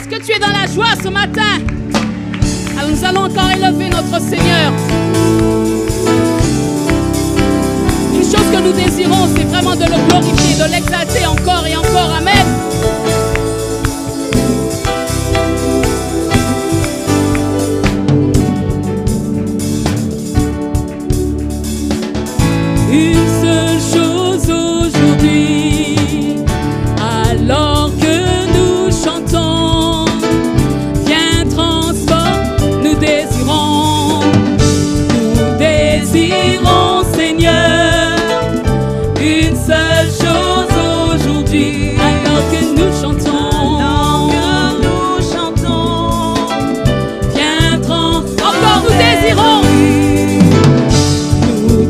Est-ce que tu es dans la joie ce matin? Alors nous allons encore élever notre Seigneur. Une chose que nous désirons, c'est vraiment de le glorifier, de l'exalter encore et encore. Amen. Une seule chose aujourd'hui, alors que nous chantons, viens transforme, nous désirons Seigneur, une seule chose aujourd'hui, alors que nous chantons, viens transforme, encore nous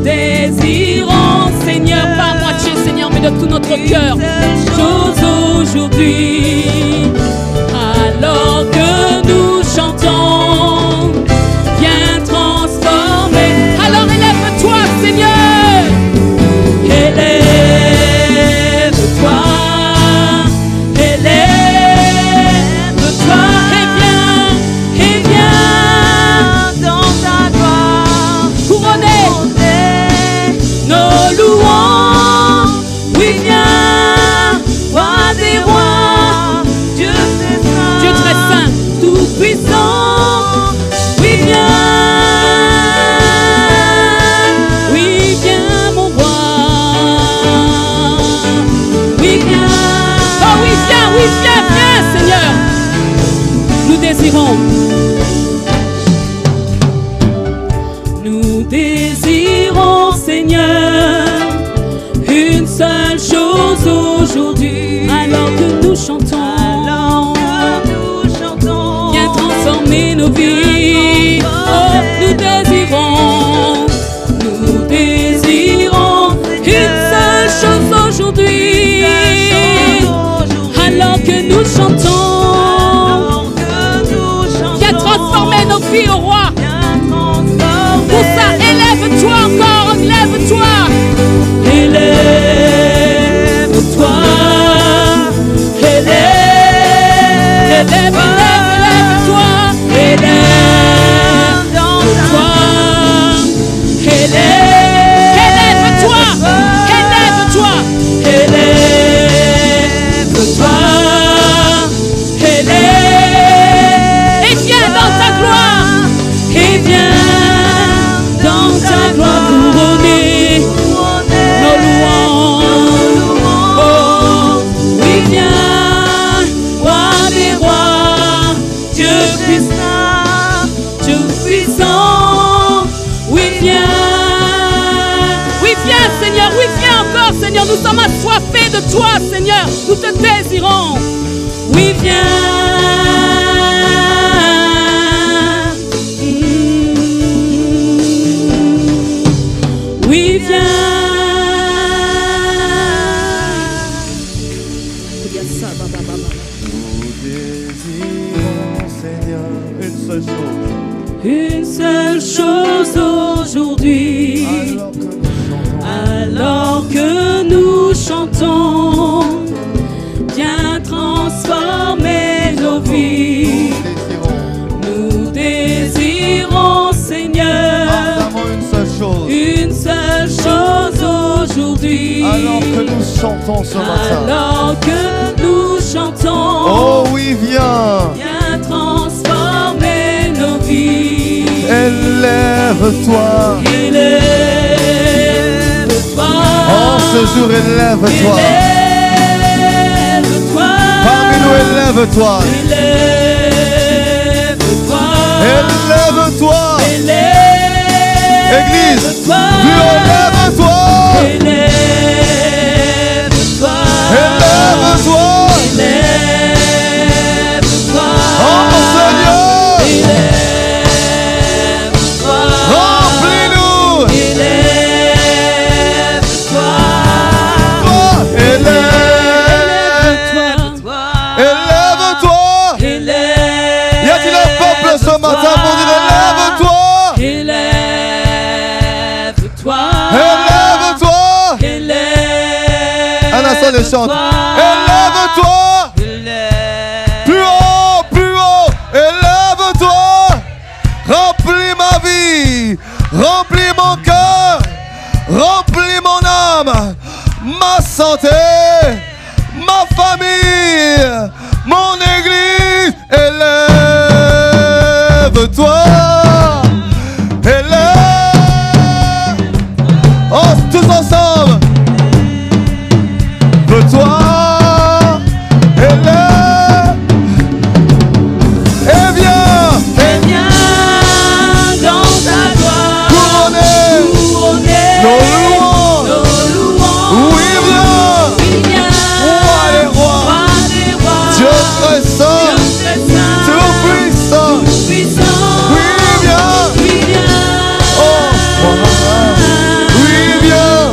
désirons Seigneur, pas à moitié Seigneur, mais de tout notre cœur, chose aujourd'hui, alors que nous chantons, viens transformer. Alors élève-toi Seigneur, élève-toi, élève-toi, et viens dans ta gloire, couronner nos louanges. Oui, viens, roi des rois, Dieu très saint, tout puissant. Oui, viens mon roi. Oui, viens. Oh oui, viens Seigneur. Nous désirons Seigneur, une seule chose aujourd'hui, alors que nous chantons, viens transformer nos vies. Oh, nous désirons une seule chose aujourd'hui, alors que nous chantons, viens transformer nos vies au roi. Pour ça, élève-toi encore, élève-toi. Élève-toi, élève-toi, élève-toi, élève-toi, et viens dans ta gloire, et viens dans ta gloire couronner nos louanges. Oh, oui, viens, roi des rois, Dieu puissant. Oui, viens, Seigneur, oui, viens encore, Seigneur. Nous sommes assoiffés de toi, Seigneur. Nous te désirons. Oui, viens. Oui, viens. Nous désirons, Seigneur, une seule chose aujourd'hui, alors que nous chantons, viens transformer nos vies. Nous désirons, Seigneur, une seule chose aujourd'hui, alors que nous chantons ce matin. Alors que nous chantons, oh oui, viens, viens transformer nos vies. Élève-toi, élève-toi. En ce jour, élève-toi. Élève-toi. Parmi nous, élève-toi. Élève-toi. Élève-toi. Église, Élève-toi. plus haut, élève-toi. Élève-toi. Élève-toi. Élève-toi. Oh Seigneur. Élève-toi. Remplis-nous. Élève-toi. Élève-toi. Y a-t-il un peuple ce matin pour dire élève-toi? Élève-toi. Élève-toi. Un instant, les chante. Élève-toi. Plus haut, santé, ma famille, mon église. Élève-toi, élève. Oh, tous ensemble. Élève-toi, élève. Et viens dans ta gloire, couronner nos louanges. Oui, viens, roi des rois, Dieu très saint, tout puissant. Oui, viens, oh, oui, viens,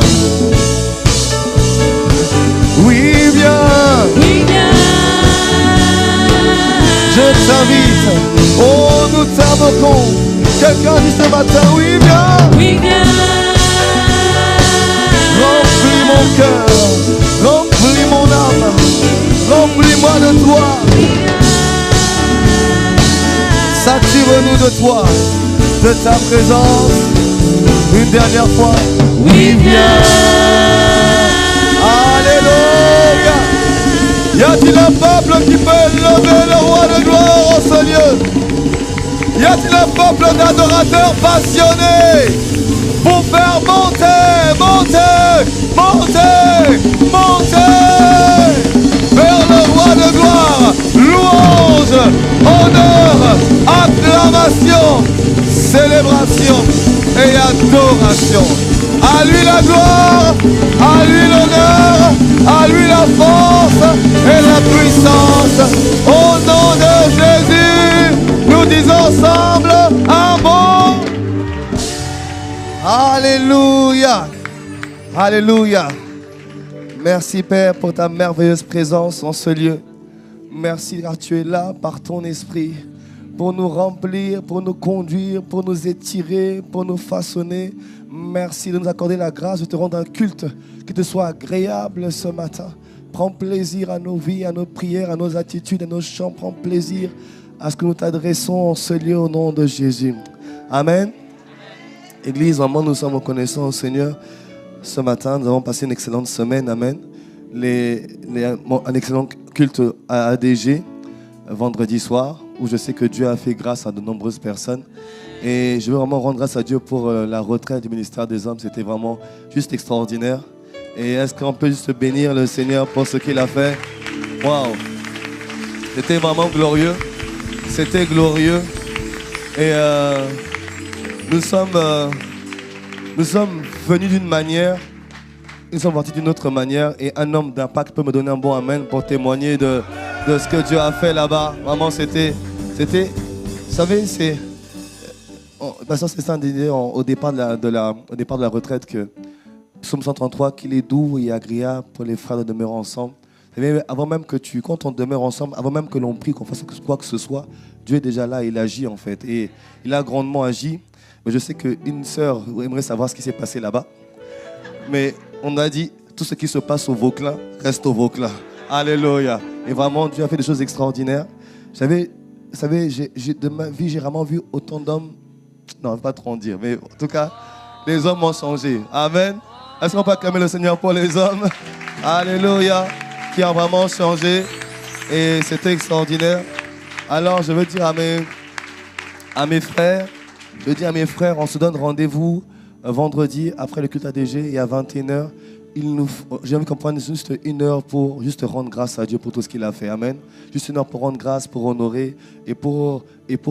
oui, viens. Je t'invite, oh, nous t'invoquons. Quelqu'un dit ce matin, oui, viens. Remplis mon cœur, remplis mon âme, remplis-moi de toi. Sature-nous de toi, de ta présence. Une dernière fois, oui, viens. Alléluia. Y a-t-il un peuple qui peut lever le roi de gloire en ce lieu? Y a-t-il un peuple d'adorateurs passionnés pour faire monter, monter, monter, monter vers le roi de gloire? Louange, honneur, acclamation, célébration et adoration. À lui la gloire, à lui l'honneur, à lui la force et la puissance. Au nom de Jésus, nous disons ensemble un bon. Alléluia. Alléluia. Merci Père pour ta merveilleuse présence en ce lieu. Merci car tu es là par ton esprit pour nous remplir, pour nous conduire, pour nous étirer, pour nous façonner. Merci de nous accorder la grâce de te rendre un culte qui te soit agréable ce matin. Prends plaisir à nos vies, à nos prières, à nos attitudes, à nos chants. Prends plaisir à ce que nous t'adressons en ce lieu au nom de Jésus. Amen. Église, vraiment, nous sommes reconnaissants au Seigneur. Ce matin, nous avons passé une excellente semaine. Amen. Un excellent culte à ADG, vendredi soir, où je sais que Dieu a fait grâce à de nombreuses personnes. Et je veux vraiment rendre grâce à Dieu pour la retraite du ministère des hommes. C'était vraiment juste extraordinaire. Et est-ce qu'on peut juste bénir le Seigneur pour ce qu'il a fait? Waouh! C'était vraiment glorieux. C'était glorieux. Et nous sommes venus d'une manière, nous sommes partis d'une autre manière. Et un homme d'impact peut me donner un bon amen pour témoigner de ce que Dieu a fait là-bas. Vraiment, c'était, vous savez, c'est... Pasteur César disait au départ de la retraite que Psaume 133, qu'il est doux et agréable pour les frères de demeurer ensemble. Avant même que quand on demeure ensemble, avant même que l'on prie, qu'on fasse quoi que ce soit, Dieu est déjà là, il agit en fait. Et il a grandement agi. Mais je sais qu'une sœur aimerait savoir ce qui s'est passé là-bas. Mais on a dit, tout ce qui se passe au Vauclin, reste au Vauclin. Alléluia. Et vraiment, Dieu a fait des choses extraordinaires. Vous savez, de ma vie, j'ai vraiment vu autant d'hommes. Non, je ne vais pas trop en dire, mais en tout cas, les hommes ont changé. Amen. Est-ce qu'on peut acclamer le Seigneur pour les hommes? Alléluia. Qui ont vraiment changé. Et c'était extraordinaire. Alors, je veux dire à mes frères, on se donne rendez-vous vendredi après le culte ADG et à 21h. J'ai envie qu'on prenne juste 1 heure pour juste rendre grâce à Dieu pour tout ce qu'il a fait. Amen. Juste 1 heure pour rendre grâce, pour honorer et pour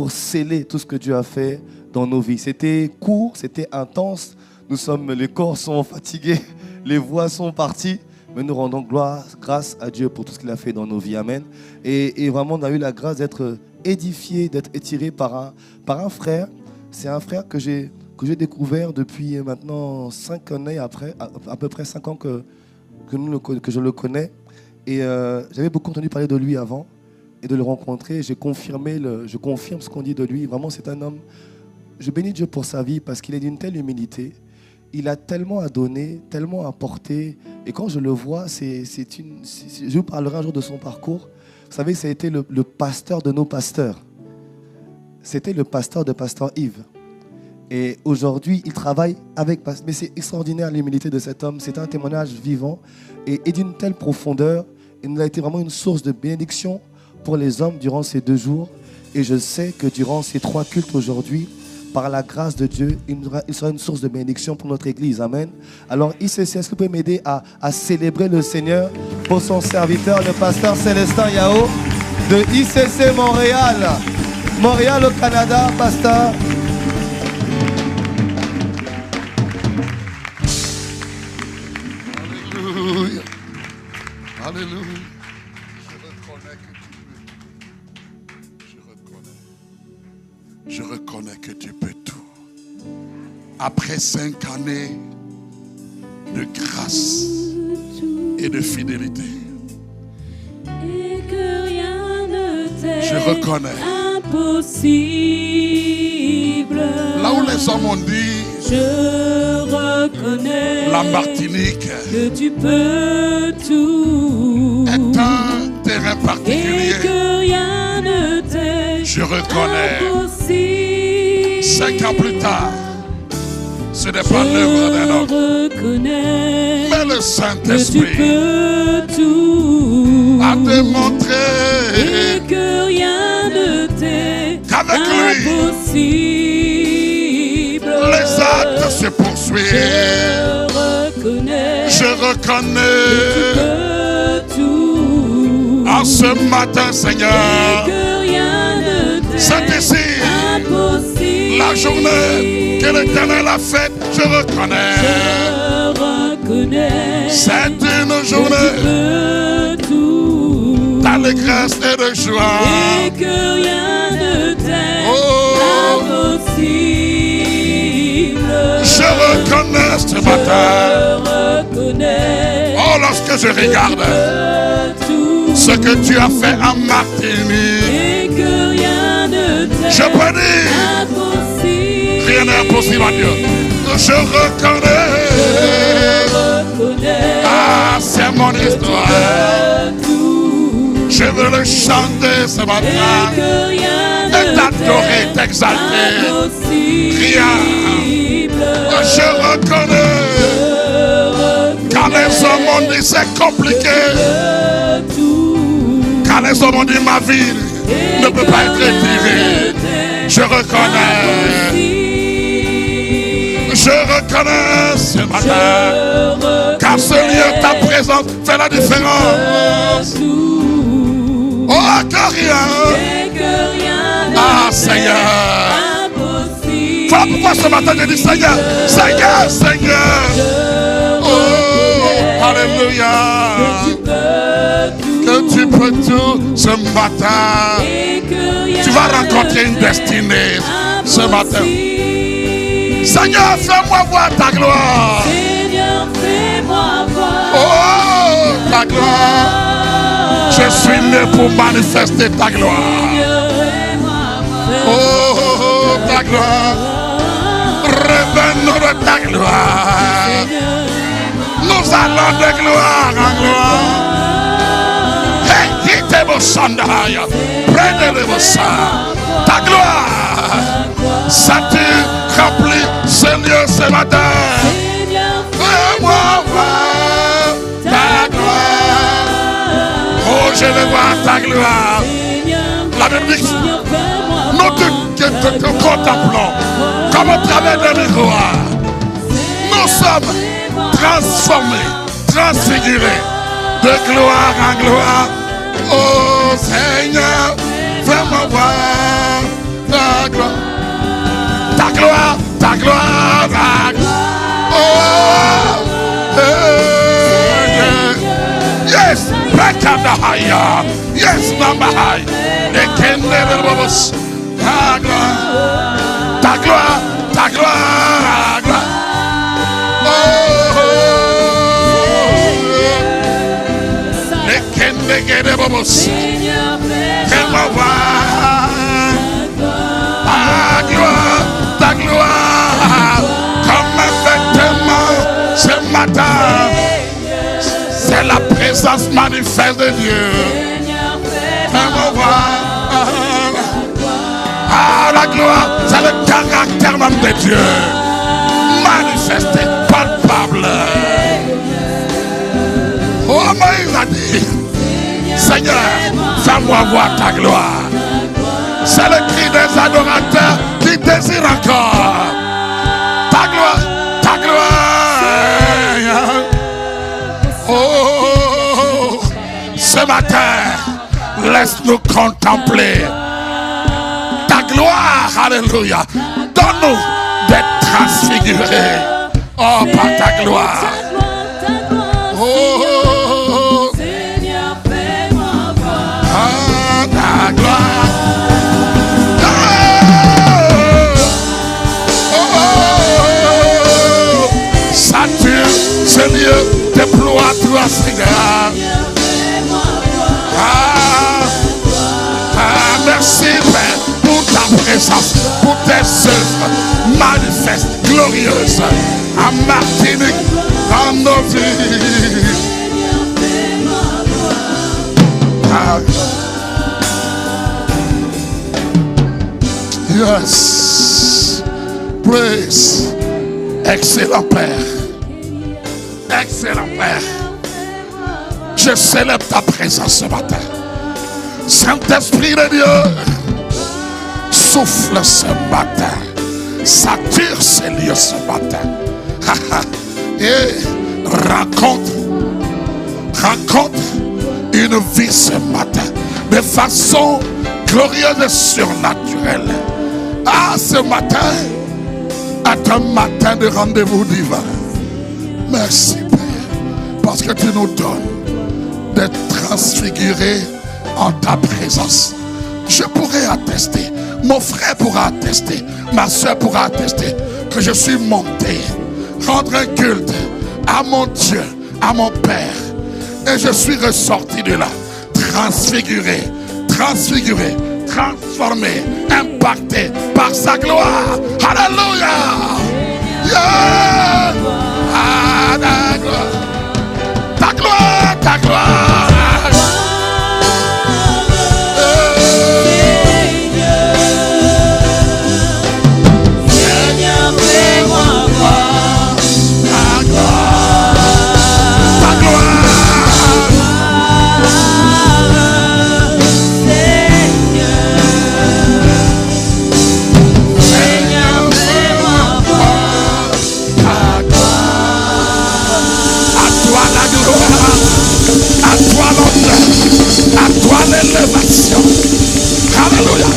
sceller tout ce que Dieu a fait dans nos vies. C'était court, c'était intense. Les corps sont fatigués, les voix sont parties. Mais nous rendons grâce à Dieu pour tout ce qu'il a fait dans nos vies. Amen. Et vraiment, on a eu la grâce d'être édifié, d'être étiré par un frère. C'est un frère que j'ai découvert depuis maintenant 5 années après, à peu près 5 ans que je le connais. Et j'avais beaucoup entendu parler de lui avant. Et de le rencontrer, je confirme ce qu'on dit de lui. Vraiment, c'est un homme. Je bénis Dieu pour sa vie parce qu'il est d'une telle humilité. Il a tellement à donner, tellement à apporter. Et quand je le vois, je vous parlerai un jour de son parcours. Vous savez, ça a été le pasteur de nos pasteurs. C'était le pasteur de Pasteur Yves. Et aujourd'hui, il travaille avec... Mais c'est extraordinaire l'humilité de cet homme. C'est un témoignage vivant et d'une telle profondeur. Il nous a été vraiment une source de bénédiction pour les hommes durant ces 2 jours. Et je sais que durant ces 3 cultes aujourd'hui, par la grâce de Dieu, il sera une source de bénédiction pour notre Église. Amen. Alors, ICC, est-ce que vous pouvez m'aider à célébrer le Seigneur pour son serviteur, le pasteur Célestin Yao de ICC Montréal. Montréal au Canada, pasteur. Alléluia. Alléluia. Je reconnais que tu peux tout. Après 5 années de grâce et de fidélité, Et que rien ne t'est je reconnais. impossible. Là où les hommes ont dit, Je reconnais la Martinique que tu peux tout. est un terrain Et particulier, que rien ne t'est je reconnais. impossible. 5 ans plus tard, ce n'est pas l'œuvre d'un homme, Je reconnais mais le que tu Saint-Esprit peux tout. a démontré Et que rien ne t'est qu'avec lui, impossible. les actes se poursuivent. Je reconnais peux tout. en ce matin, Seigneur, Que rien ne t'est c'est ici impossible. la journée que l'Éternel a faite. Je reconnais, c'est une journée peux tout. d'allégresse et de joie. Et que rien ne t'est Oh, impossible. je reconnais ce matin. Reconnais Oh, lorsque je regarde tout. ce que tu as fait en Martinique, Et que rien ne t'est je peux dire, impossible. rien n'est impossible à Dieu. Je reconnais, ah, c'est mon histoire. Tout. Je veux le chanter ce Et matin que rien et ne t'adorer, t'est t'exalter. impossible. Rien. Je reconnais, quand les hommes ont dit c'est compliqué, quand les hommes ont dit ma vie ne peut pas être tirée, je reconnais. Je reconnais ce matin, car ce lieu, ta présence fait la différence. Oh, que rien. Ah, Seigneur. Voilà pourquoi ce matin je dis Seigneur, Seigneur, Seigneur. Oh, alléluia. Que tu peux tout ce matin. Tu vas rencontrer une destinée ce matin. Seigneur, fais-moi voir ta gloire. Seigneur, fais-moi voir Oh, ta gloire. Je suis né pour manifester ta gloire. Oh, ta gloire. Revenons de ta gloire. Nous allons de gloire en gloire. Hey, Hitebosandaya. Prenez-le-vous-ça. Ta gloire. Ça tu remplis ce lieu ce matin. Fais-moi voir ta gloire. Oh, je veux voir ta gloire. La Bible dit, nous te contemplons comme au travers d'un miroir. Nous sommes transformés, transfigurés de gloire en gloire. Oh Seigneur, fais-moi voir ta gloire. Ta gloire, ta gloire, ta gloire. Oh, yes, Rekadahaya, yes, Namahai, Ekenderebos, ta gloire, ta gloire, ta gloire, ta gloire. Oh, Ekenderebos, fais-moi voir ta gloire, comme un vêtement ce matin. C'est la présence manifeste de Dieu. Fais-moi voir. Ah, la gloire, c'est le caractère même gloire de Dieu manifestée, palpable. Oh, Moïse a dit, Seigneur, fais-moi voir ta gloire. C'est le cri des adorateurs qui désirent encore ta gloire, ta gloire. Oh, ce matin, laisse-nous contempler ta gloire. Alléluia. Donne-nous d'être transfigurés. Oh, par ta gloire. Oh, Seigneur, fais-moi voir ta gloire. Sature ce lieu, déploie-toi, Seigneur. Merci, Père, pour ta présence, pour tes œuvres manifestes, glorieuses, à Martinique, dans nos vies. Yes. Praise. Excellent Père. Excellent Père. Je célèbre ta présence ce matin. Saint-Esprit de Dieu, souffle ce matin. Sature ces lieux ce matin. Et raconte une vie ce matin de façon glorieuse et surnaturelle. Ah, ce matin est un matin de rendez-vous divin. Merci Père, parce que tu nous donnes d'être transfigurés en ta présence. Je pourrais attester, mon frère pourra attester, ma soeur pourra attester que je suis monté rendre un culte à mon Dieu, à mon Père, et je suis ressorti de là transfiguré, transfiguré, transformé, impacté par sa gloire. Alléluia. Yeah. Ah, ta gloire, ta gloire, ta gloire. À toi l'élévation. Alléluia.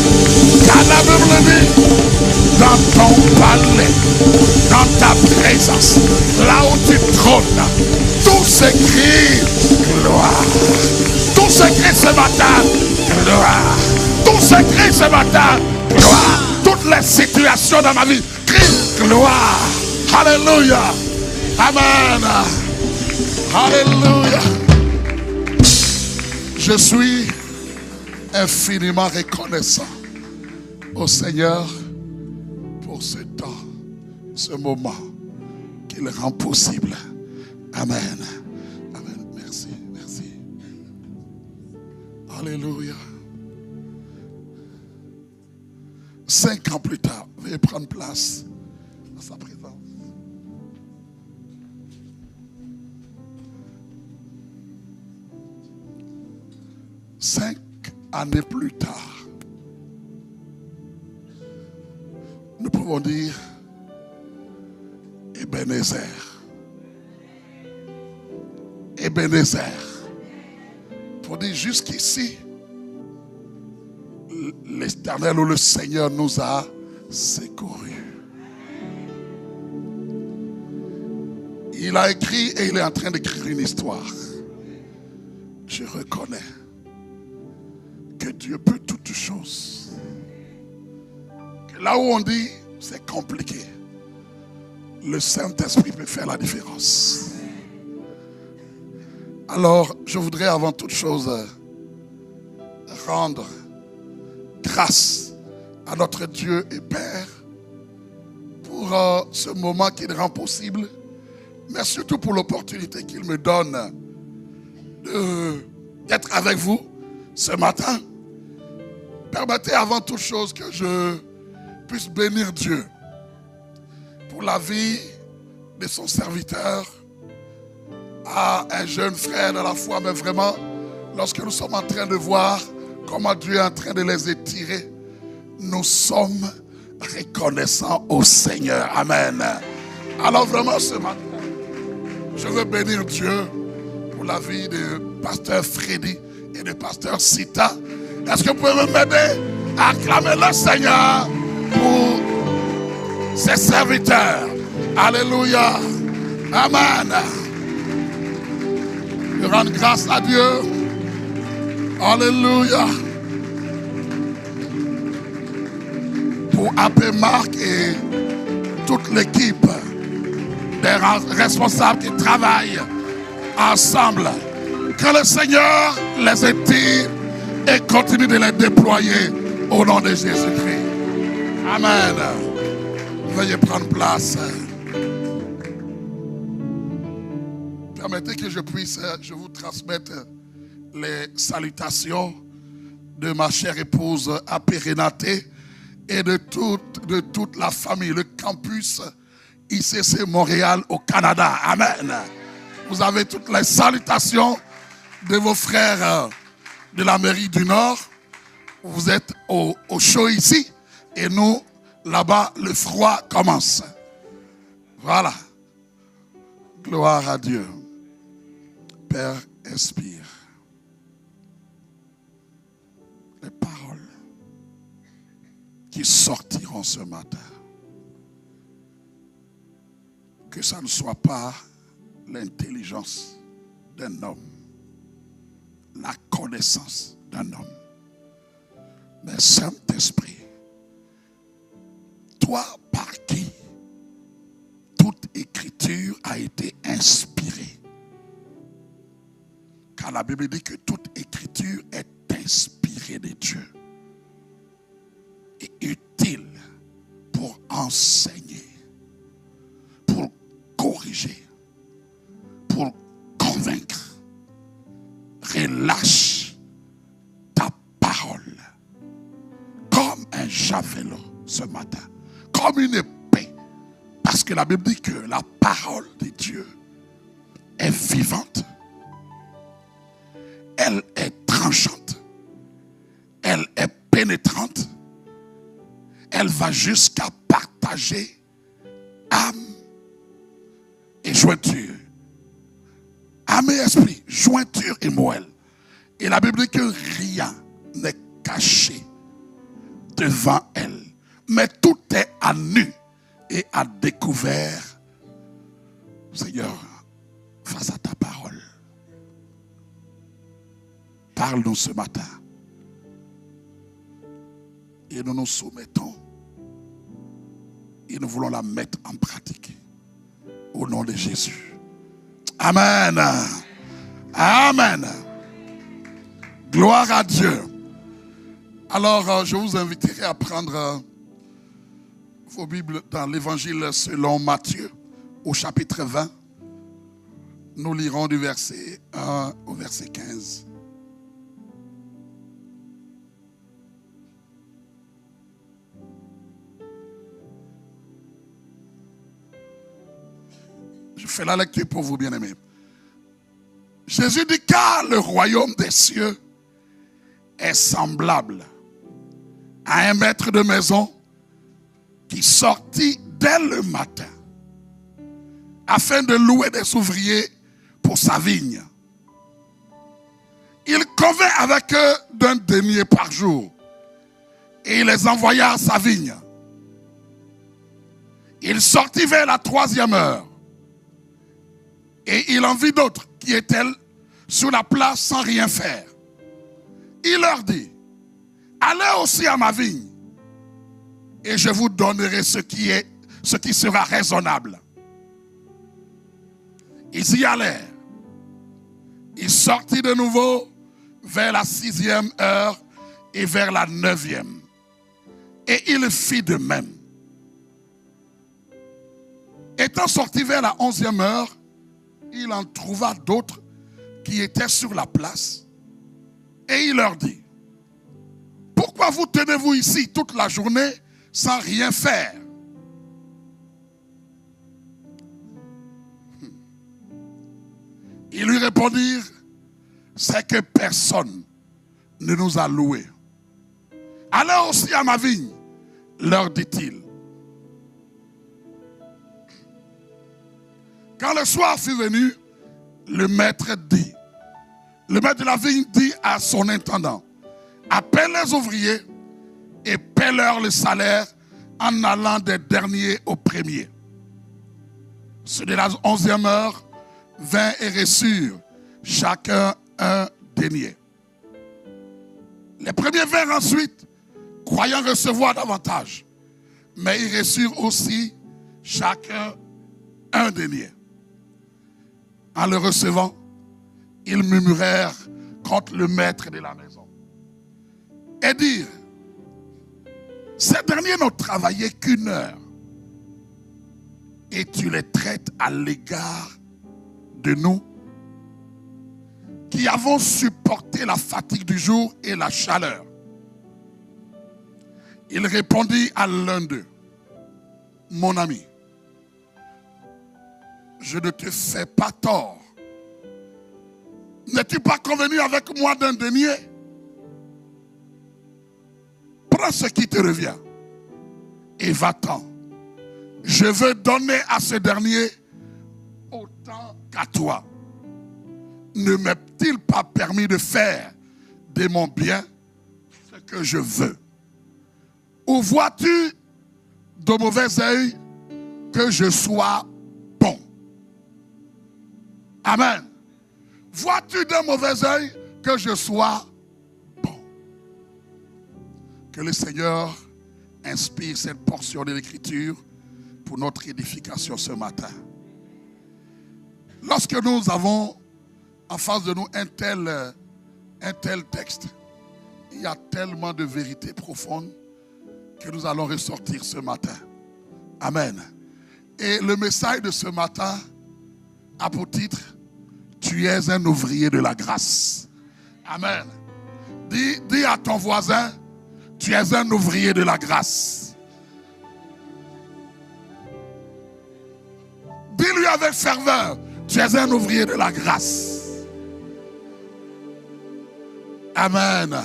Car la Bible dit, dans ton palais, dans ta présence, là où tu trônes, tout s'écrit gloire. Tout s'écrit ce matin, gloire. Tout s'écrit ce matin, gloire. Toutes les situations dans ma vie crient gloire. Alléluia. Amen. Alléluia. Je suis infiniment reconnaissant au Seigneur pour ce temps, ce moment qu'il rend possible. Amen. Amen. Merci. Merci. Alléluia. 5 ans plus tard, veuillez prendre place à sa présence. 5 années plus tard, nous pouvons dire Ebenezer. Ebenezer. Pour dire jusqu'ici, l'Éternel ou le Seigneur nous a secourus. Il a écrit et il est en train d'écrire une histoire. Je reconnais que Dieu peut toutes choses. Que là où on dit c'est compliqué, le Saint-Esprit peut faire la différence. Alors, je voudrais avant toute chose rendre grâce à notre Dieu et Père pour ce moment qu'il rend possible, mais surtout pour l'opportunité qu'il me donne d'être avec vous ce matin. Permettez avant toute chose que je puisse bénir Dieu pour la vie de son serviteur, à un jeune frère de la foi, mais vraiment, lorsque nous sommes en train de voir comment Dieu est en train de les étirer, nous sommes reconnaissants au Seigneur. Amen. Alors vraiment ce matin, je veux bénir Dieu pour la vie de pasteur Freddy et de pasteur Sita. Est-ce que vous pouvez m'aider à acclamer le Seigneur pour ses serviteurs? Alléluia. Amen. Je rends grâce à Dieu. Alléluia. Pour AP Marc et toute l'équipe des responsables qui travaillent ensemble. Que le Seigneur les étire et continue de les déployer au nom de Jésus-Christ. Amen. Veuillez prendre place. Permettez que je vous transmette les salutations de ma chère épouse AP Renate et de toute la famille, le campus ICC Montréal au Canada. Amen. Vous avez toutes les salutations de vos frères de l'Amérique du Nord. Vous êtes au chaud ici et nous, là-bas, le froid commence. Voilà. Gloire à Dieu. Père, inspire les paroles qui sortiront ce matin. Que ça ne soit pas l'intelligence d'un homme, la connaissance d'un homme, mais Saint-Esprit, toi par qui toute écriture a été inspirée. Car la Bible dit que toute écriture est inspirée de Dieu et utile pour enseigner, pour corriger, pour convaincre. Relâche ta parole comme un javelot ce matin, comme une épée. Parce que la Bible dit que la parole de Dieu est vivante. Elle est tranchante. Elle est pénétrante. Elle va jusqu'à partager âme et jointure. Âme et esprit, jointure et moelle. Et la Bible dit que rien n'est caché devant elle. Mais tout est à nu et à découvert. Seigneur, face à ta parole, parle-nous ce matin. Et nous nous soumettons. Et nous voulons la mettre en pratique. Au nom de Jésus. Amen. Amen. Gloire à Dieu. Alors, je vous inviterai à prendre vos Bibles dans l'évangile selon Matthieu, au chapitre 20. Nous lirons du verset 1 au verset 15. Je fais la lecture pour vous, bien-aimés. Jésus dit, car le royaume des cieux est semblable à un maître de maison qui sortit dès le matin afin de louer des ouvriers pour sa vigne. Il convint avec eux d'un denier par jour et il les envoya à sa vigne. Il sortit vers la 3e heure et il en vit d'autres qui étaient sur la place sans rien faire. Il leur dit, allez aussi à ma vigne et je vous donnerai ce qui sera raisonnable. Ils y allèrent. Il sortit de nouveau vers la 6e heure et vers la 9e. Et il fit de même. Étant sorti vers la 11e heure, il en trouva d'autres qui étaient sur la place. Et il leur dit, pourquoi vous tenez-vous ici toute la journée sans rien faire? Ils lui répondirent, c'est que personne ne nous a loués. Allez aussi à ma vigne, leur dit-il. Quand le soir fut venu, le maître de la vigne dit à son intendant, appelle les ouvriers et paie-leur le salaire en allant des derniers aux premiers. Ceux de la 11e heure vinrent et reçurent chacun un denier. Les premiers vinrent ensuite, croyant recevoir davantage, mais ils reçurent aussi chacun un denier. En le recevant, ils murmurèrent contre le maître de la maison et dirent, ces derniers n'ont travaillé qu'une heure et tu les traites à l'égard de nous qui avons supporté la fatigue du jour et la chaleur. Il répondit à l'un d'eux, mon ami, je ne te fais pas tort. N'es-tu pas convenu avec moi d'un denier? Prends ce qui te revient et va-t'en. Je veux donner à ce dernier autant qu'à toi. Ne m'est-il pas permis de faire de mon bien ce que je veux? Ou vois-tu de mauvais œil que je sois bon? Amen. Vois-tu d'un mauvais œil que je sois bon? Que le Seigneur inspire cette portion de l'Écriture pour notre édification ce matin. Lorsque nous avons en face de nous un tel texte, il y a tellement de vérités profondes que nous allons ressortir ce matin. Amen. Et le message de ce matin a pour titre, tu es un ouvrier de la grâce. Amen. Dis à ton voisin, tu es un ouvrier de la grâce. Dis-lui avec ferveur, tu es un ouvrier de la grâce. Amen.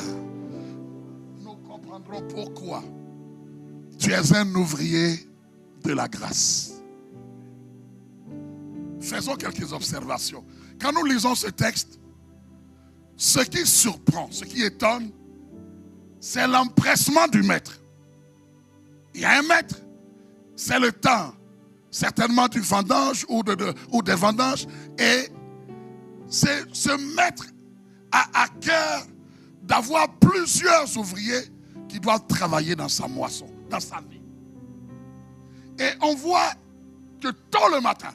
Nous comprendrons pourquoi tu es un ouvrier de la grâce. Faisons quelques observations. Quand nous lisons ce texte, ce qui surprend, ce qui étonne, c'est l'empressement du maître. Il y a un maître, c'est le temps, certainement du vendange ou des vendanges, et ce maître a à cœur d'avoir plusieurs ouvriers qui doivent travailler dans sa moisson, dans sa vie. Et on voit que tôt le matin,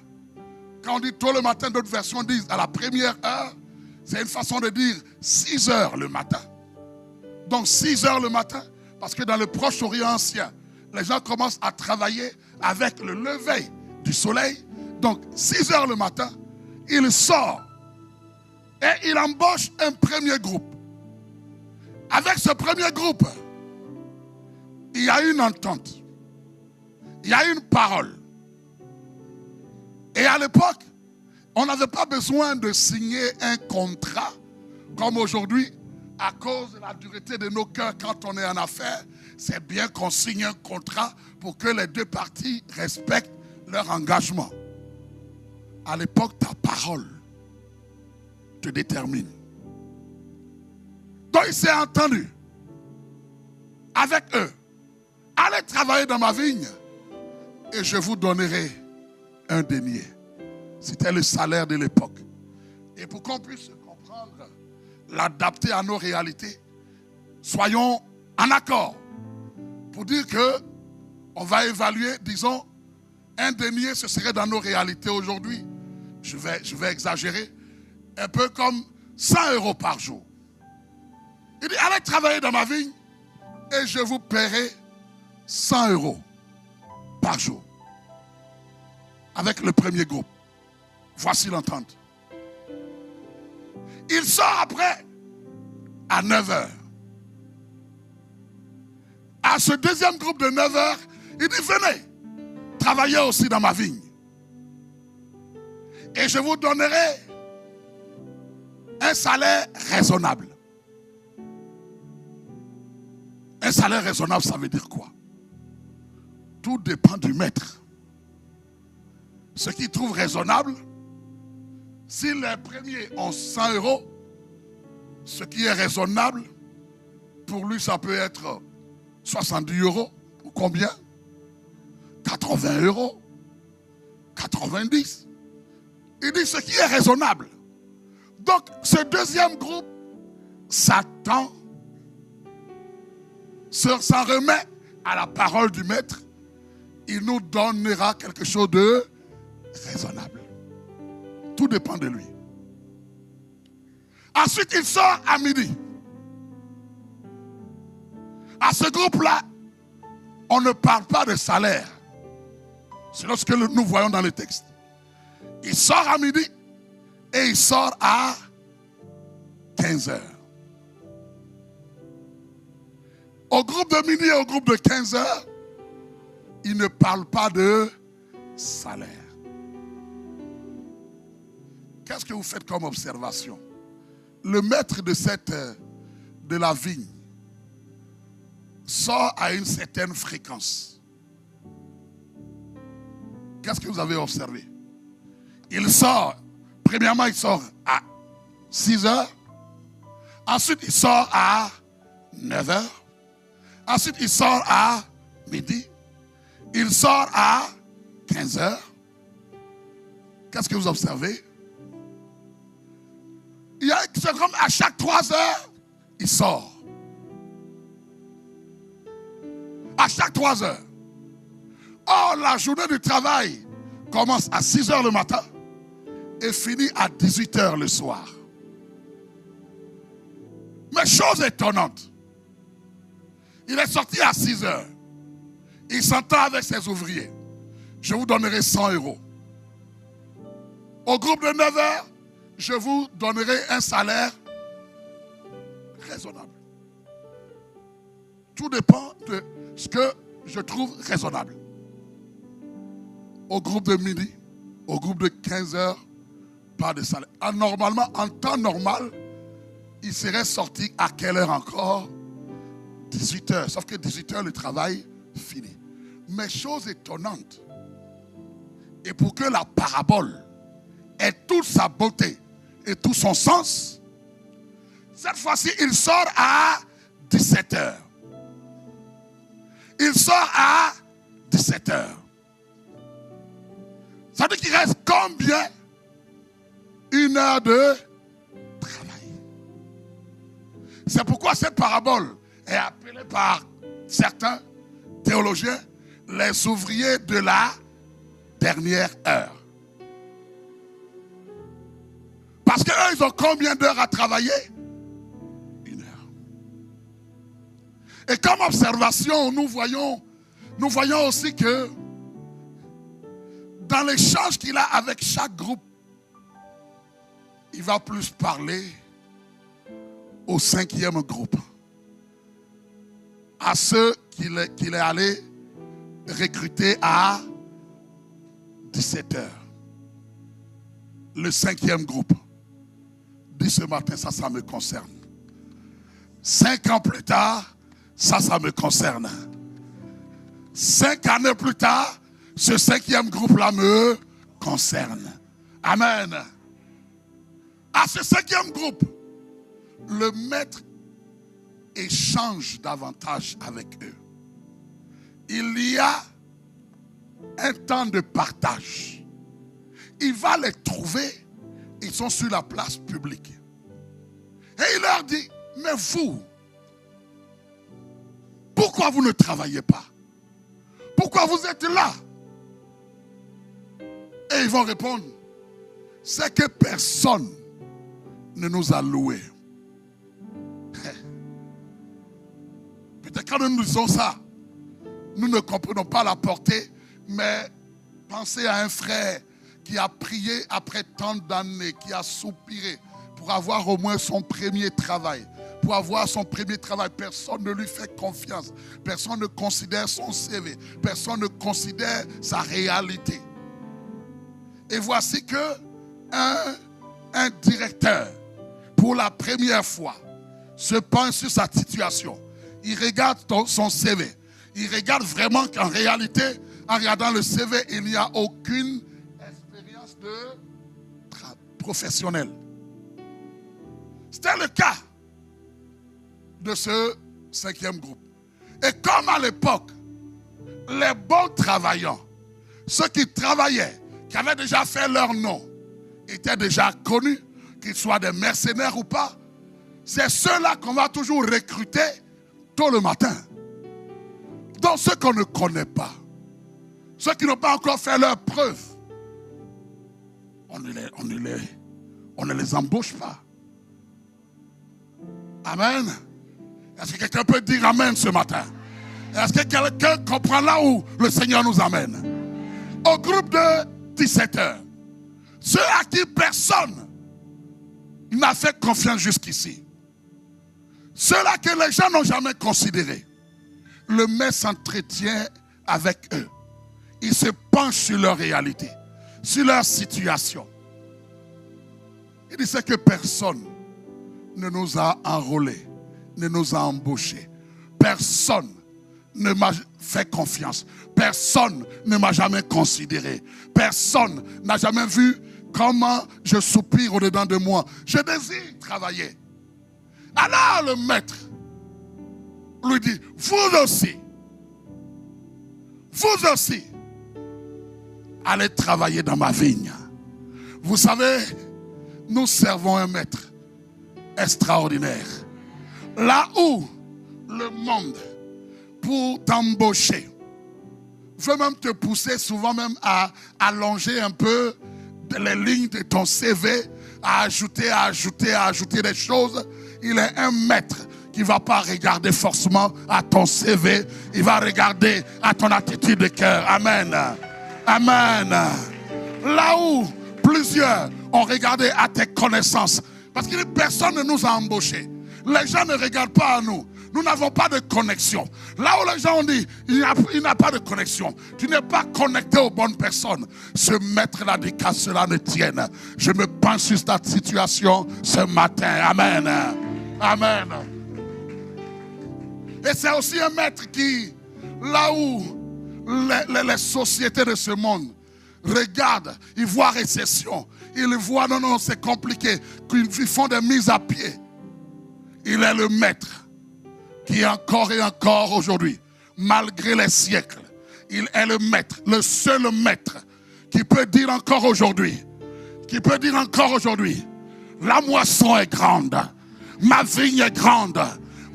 quand on dit tôt le matin, d'autres versions disent à la première heure, c'est une façon de dire 6 heures le matin. Donc 6 heures le matin, parce que dans le Proche-Orient ancien, les gens commencent à travailler avec le lever du soleil. Donc 6 heures le matin, il sort et il embauche un premier groupe. Avec ce premier groupe, il y a une entente, il y a une parole. Et à l'époque, on n'avait pas besoin de signer un contrat comme aujourd'hui. À cause de la dureté de nos cœurs quand on est en affaires, c'est bien qu'on signe un contrat pour que les deux parties respectent leur engagement. À l'époque, ta parole te détermine. Donc il s'est entendu avec eux. Allez travailler dans ma vigne et je vous donnerai un denier. C'était le salaire de l'époque. Et pour qu'on puisse comprendre, l'adapter à nos réalités, soyons en accord pour dire que on va évaluer, disons, un denier, ce serait dans nos réalités aujourd'hui. Je vais exagérer, un peu comme 100 € par jour. Il dit, allez travailler dans ma vigne et je vous paierai 100 € par jour. Avec le premier groupe. Voici l'entente. Il sort après à 9 h. À ce deuxième groupe de 9 h, il dit, venez, travaillez aussi dans ma vigne. Et je vous donnerai un salaire raisonnable. Un salaire raisonnable, ça veut dire quoi? Tout dépend du maître. Ce qu'il trouve raisonnable, si les premiers ont 100 €, ce qui est raisonnable, pour lui, ça peut être 70 € ou combien? 80 €, 90. Il dit ce qui est raisonnable. Donc, ce deuxième groupe s'attend, s'en remet à la parole du maître. Il nous donnera quelque chose de raisonnable. Tout dépend de lui. Ensuite, il sort à midi. À ce groupe-là, on ne parle pas de salaire. C'est ce que nous voyons dans le texte. Il sort à midi et il sort à 15 h. Au groupe de midi et au groupe de 15 h, il ne parle pas de salaire. Qu'est-ce que vous faites comme observation? Le maître de la vigne sort à une certaine fréquence. Qu'est-ce que vous avez observé? Il sort, premièrement il sort à 6 h, ensuite il sort à 9 h, ensuite il sort à midi, il sort à 15 h. Qu'est-ce que vous observez? C'est comme à chaque 3 h, il sort. À chaque 3 h. Or, la journée du travail commence à 6 h le matin et finit à 18 h le soir. Mais chose étonnante, il est sorti à 6 h. Il s'entend avec ses ouvriers. Je vous donnerai 100 €. Au groupe de 9 h, je vous donnerai un salaire raisonnable. Tout dépend de ce que je trouve raisonnable. Au groupe de midi, au groupe de 15 h, pas de salaire. Normalement, en temps normal, il serait sorti à quelle heure encore? 18 h. Sauf que 18 h, le travail finit. Mais chose étonnante, et pour que la parabole ait toute sa beauté et tout son sens, cette fois-ci, il sort à 17 h. Il sort à 17 h. Ça veut dire qu'il reste combien? 1 heure de travail. C'est pourquoi cette parabole est appelée par certains théologiens les ouvriers de la dernière heure. Parce qu'eux, ils ont combien d'heures à travailler? 1 heure. Et comme observation, nous voyons aussi que dans l'échange qu'il a avec chaque groupe, il va plus parler au 5e groupe, à ceux qu'il est allé recruter à 17 h. Le 5e groupe dit ce matin, ça me concerne. 5 ans plus tard, ça me concerne. 5 années plus tard, ce 5e groupe-là me concerne. Amen. À ce 5e groupe, le maître échange davantage avec eux. Il y a un temps de partage. Il va les trouver, ils sont sur la place publique. Et il leur dit, mais vous, pourquoi vous ne travaillez pas? Pourquoi vous êtes là? Et ils vont répondre, c'est que personne ne nous a loués. Peut-être quand nous disons ça, nous ne comprenons pas la portée, mais pensez à un frère qui a prié après tant d'années, qui a soupiré pour avoir au moins son premier travail. Pour avoir son premier travail, personne ne lui fait confiance. Personne ne considère son CV. Personne ne considère sa réalité. Et voici que un directeur pour la première fois, se penche sur sa situation. Il regarde son CV. Il regarde vraiment qu'en réalité, en regardant le CV, il n'y a aucune expérience professionnelle. C'était le cas de ce 5e groupe. Et comme à l'époque, les bons travaillants, ceux qui travaillaient, qui avaient déjà fait leur nom, étaient déjà connus, qu'ils soient des mercenaires ou pas, c'est ceux-là qu'on va toujours recruter tôt le matin. Donc ceux qu'on ne connaît pas, ceux qui n'ont pas encore fait leur preuve, on ne les embauche pas. Amen. Est-ce que quelqu'un peut dire amen ce matin? Est-ce que quelqu'un comprend là où le Seigneur nous amène? Au groupe de 17 heures, ceux à qui personne n'a fait confiance jusqu'ici, ceux-là que les gens n'ont jamais considérés, le maître s'entretient avec eux. Il se penche sur leur réalité, sur leur situation. Il dit c'est que personne ne nous a enrôlés, ne nous a embauchés. Personne ne m'a fait confiance. Personne ne m'a jamais considéré. Personne n'a jamais vu comment je soupire au-dedans de moi. Je désire travailler. Alors le maître lui dit, vous aussi, allez travailler dans ma vigne. Vous savez, nous servons un maître extraordinaire. Là où le monde, pour t'embaucher, veut même te pousser souvent même à allonger un peu les lignes de ton CV, à ajouter des choses. Il est un maître qui ne va pas regarder forcément à ton CV, il va regarder à ton attitude de cœur. Amen. Amen. Là où plusieurs ont regardé à tes connaissances, parce que personne ne nous a embauchés. Les gens ne regardent pas à nous. Nous n'avons pas de connexion. Là où les gens ont dit, il n'y a pas de connexion. Tu n'es pas connecté aux bonnes personnes. Ce maître-là dit qu'à cela ne tienne. Je me penche sur ta situation ce matin. Amen. Amen. Et c'est aussi un maître qui, là où les sociétés de ce monde regardent, ils voient récession. Ils voient, non, c'est compliqué. Ils font des mises à pied. Il est le maître qui encore et encore aujourd'hui, malgré les siècles, il est le maître, le seul maître qui peut dire encore aujourd'hui, la moisson est grande, ma vigne est grande,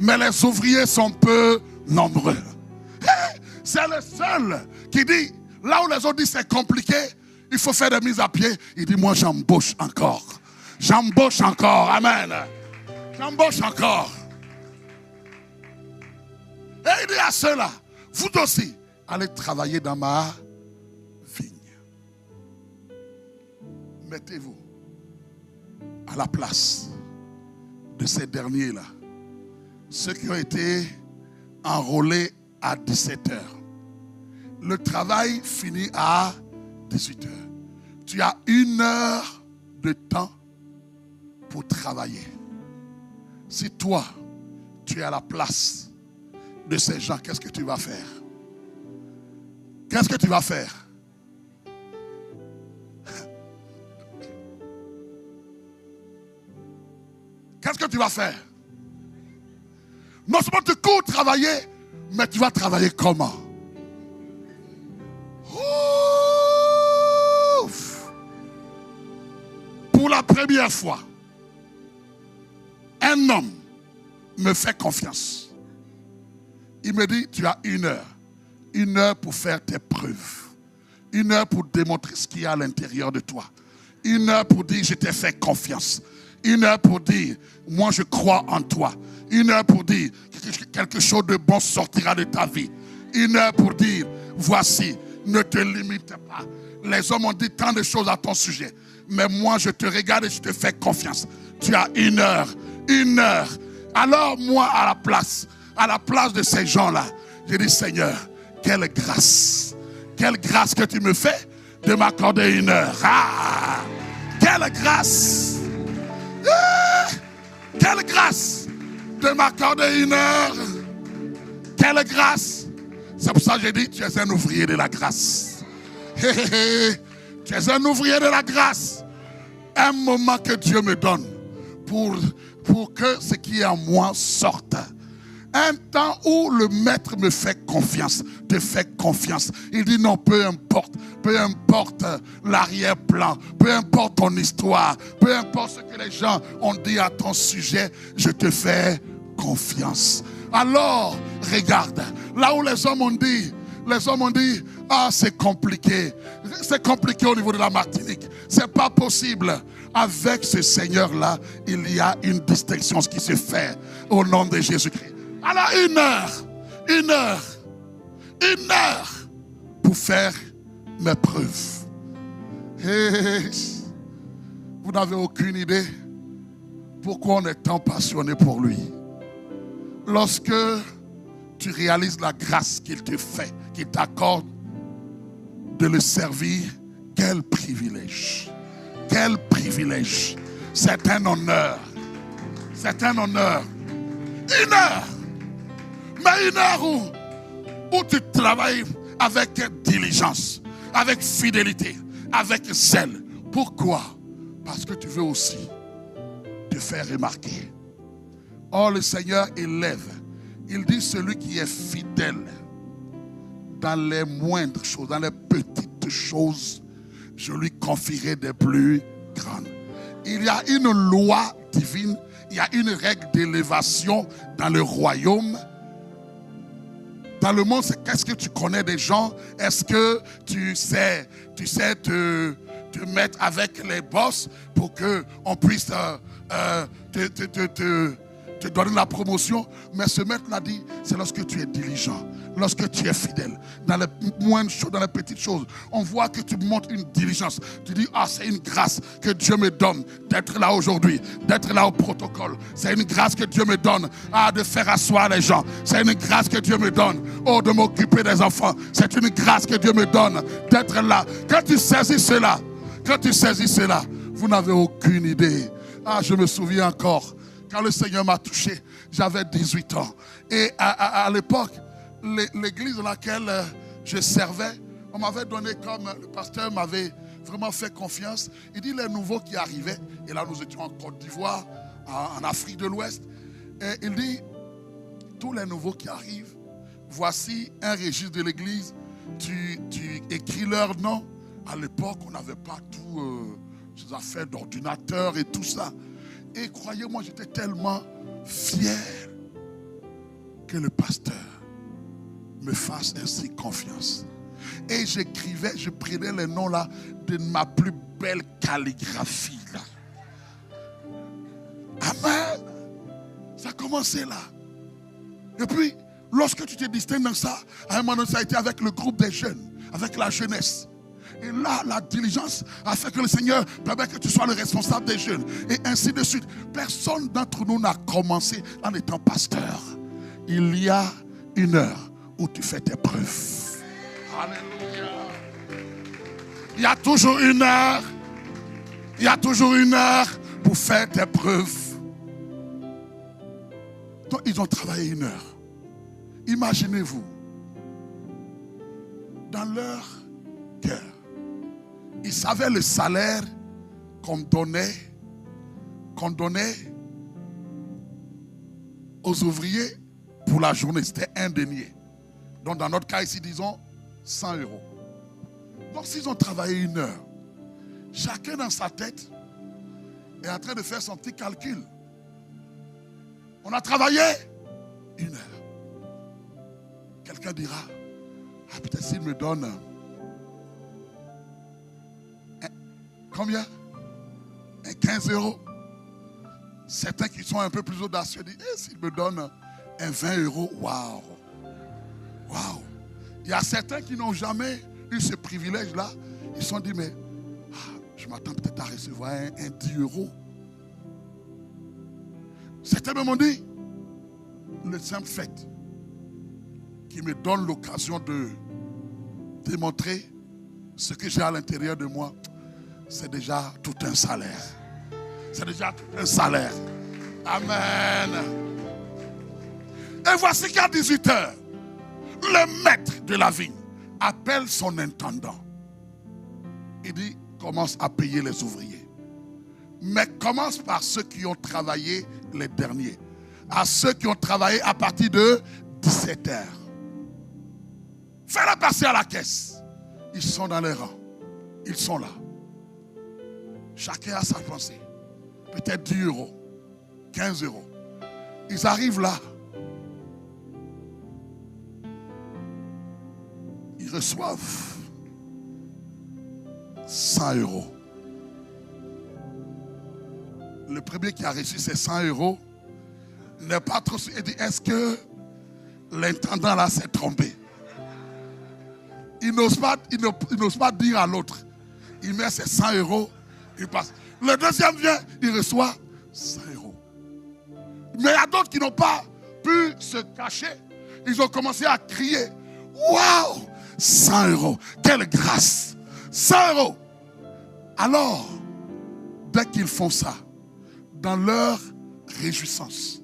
mais les ouvriers sont peu nombreux. C'est le seul qui dit, là où les autres disent c'est compliqué, il faut faire des mises à pied, il dit moi j'embauche encore. Amen. J'embauche encore. Et il dit à ceux-là, vous aussi, allez travailler dans ma vigne. Mettez-vous à la place de ces derniers-là. Ceux qui ont été enrôlés à 17 heures. Le travail finit à 18 heures. Tu as 1 heure de temps pour travailler. Si toi, tu es à la place de ces gens, qu'est-ce que tu vas faire? Qu'est-ce que tu vas faire? Qu'est-ce que tu vas faire? Non seulement tu cours travailler, mais tu vas travailler comment? Ouf! Pour la première fois, un homme me fait confiance. Il me dit, tu as 1 heure. 1 heure pour faire tes preuves. 1 heure pour démontrer ce qu'il y a à l'intérieur de toi. 1 heure pour dire, je t'ai fait confiance. 1 heure pour dire, moi je crois en toi. 1 heure pour dire, quelque chose de bon sortira de ta vie. 1 heure pour dire, voici, ne te limite pas. Les hommes ont dit tant de choses à ton sujet. Mais moi je te regarde et je te fais confiance. Tu as 1 heure. 1 heure. Alors moi à la place de ces gens-là, j'ai dit Seigneur, quelle grâce que tu me fais de m'accorder 1 heure. Ah, quelle grâce. Quelle grâce de m'accorder 1 heure. Quelle grâce. C'est pour ça que j'ai dit, tu es un ouvrier de la grâce. Tu es un ouvrier de la grâce. Un moment que Dieu me donne pour que ce qui est en moi sorte. Un temps où le maître me fait confiance, te fait confiance. Il dit non, peu importe l'arrière-plan, peu importe ton histoire, peu importe ce que les gens ont dit à ton sujet, je te fais confiance. Alors, regarde, là où les hommes ont dit, ah c'est compliqué au niveau de la Martinique, c'est pas possible. Avec ce Seigneur-là, il y a une distinction qui se fait au nom de Jésus-Christ. Alors 1 heure pour faire mes preuves. Et vous n'avez aucune idée pourquoi on est tant passionné pour lui. Lorsque tu réalises la grâce qu'il te fait, qu'il t'accorde de le servir, quel privilège. Quel privilège. C'est un honneur. C'est un honneur. 1 heure. Mais 1 heure où tu travailles avec diligence, avec fidélité, avec zèle. Pourquoi? Parce que tu veux aussi te faire remarquer. Or, le Seigneur élève. Il dit celui qui est fidèle dans les moindres choses, dans les petites choses, je lui confierai des plus grandes. Il y a une loi divine, il y a une règle d'élévation dans le royaume. Dans le monde, qu'est-ce que tu connais des gens? Est-ce que tu sais te mettre avec les boss pour qu'on puisse te donner la promotion? Mais ce maître l'a dit, c'est lorsque tu es diligent, lorsque tu es fidèle, dans les moindres choses, dans les petites choses, on voit que tu montres une diligence. Tu dis, ah, c'est une grâce que Dieu me donne d'être là aujourd'hui, d'être là au protocole. C'est une grâce que Dieu me donne de faire asseoir les gens. C'est une grâce que Dieu me donne de m'occuper des enfants. C'est une grâce que Dieu me donne d'être là. Quand tu saisis cela, vous n'avez aucune idée. Ah, je me souviens encore. Quand le Seigneur m'a touché, j'avais 18 ans. Et à l'époque, l'église dans laquelle je servais, on m'avait donné comme le pasteur m'avait vraiment fait confiance. Il dit les nouveaux qui arrivaient, et là nous étions en Côte d'Ivoire, en Afrique de l'Ouest. Et il dit, tous les nouveaux qui arrivent, voici un registre de l'église, tu écris leur nom. À l'époque, on n'avait pas tout ces affaires d'ordinateur et tout ça. Et croyez-moi, j'étais tellement fier que le pasteur me fasse ainsi confiance. Et j'écrivais, je prenais les noms là de ma plus belle calligraphie là. Amen. Ça a commencé là. Et puis, lorsque tu te distingues dans ça, à un moment donné, ça a été avec le groupe des jeunes, avec la jeunesse. Et là, la diligence a fait que le Seigneur permet que tu sois le responsable des jeunes. Et ainsi de suite. Personne d'entre nous n'a commencé en étant pasteur. Il y a 1 heure où tu fais tes preuves. Alléluia. Il y a toujours 1 heure. Il y a toujours 1 heure pour faire tes preuves. Donc, ils ont travaillé 1 heure. Imaginez-vous, dans leur cœur, ils savaient le salaire qu'on donnait aux ouvriers pour la journée. C'était 1 denier. Donc dans notre cas ici, disons 100 €. Donc s'ils ont travaillé 1 heure, chacun dans sa tête est en train de faire son petit calcul. On a travaillé 1 heure. Quelqu'un dira, ah peut-être s'il me donne combien? 15 €. Certains qui sont un peu plus audacieux disent, s'il me donne un 20 €, waouh. Waouh. Il y a certains qui n'ont jamais eu ce privilège-là. Ils se sont dit, mais je m'attends peut-être à recevoir un 10 €. Certains me m'ont dit, le simple fait qui me donne l'occasion de démontrer ce que j'ai à l'intérieur de moi, c'est déjà tout un salaire. C'est déjà tout un salaire. Amen. Et voici qu'à 18h, le maître de la vigne appelle son intendant. Il dit, commence à payer les ouvriers. Mais commence par ceux qui ont travaillé les derniers. À ceux qui ont travaillé à partir de 17h. Fais-les passer à la caisse. Ils sont dans les rangs. Ils sont là. Chacun a sa pensée. Peut-être 10 euros, 15 euros. Ils arrivent là. Ils reçoivent 100 euros. Le premier qui a reçu ces 100 euros n'est pas trop sûr. Il dit, est-ce que l'intendant là s'est trompé? Il n'ose pas dire à l'autre. Il met ses 100 euros, il passe. Le deuxième vient, il reçoit 100 euros. Mais il y a d'autres qui n'ont pas pu se cacher. Ils ont commencé à crier, waouh, 100 euros, quelle grâce, 100 euros. Alors, dès qu'ils font ça, dans leur réjouissance,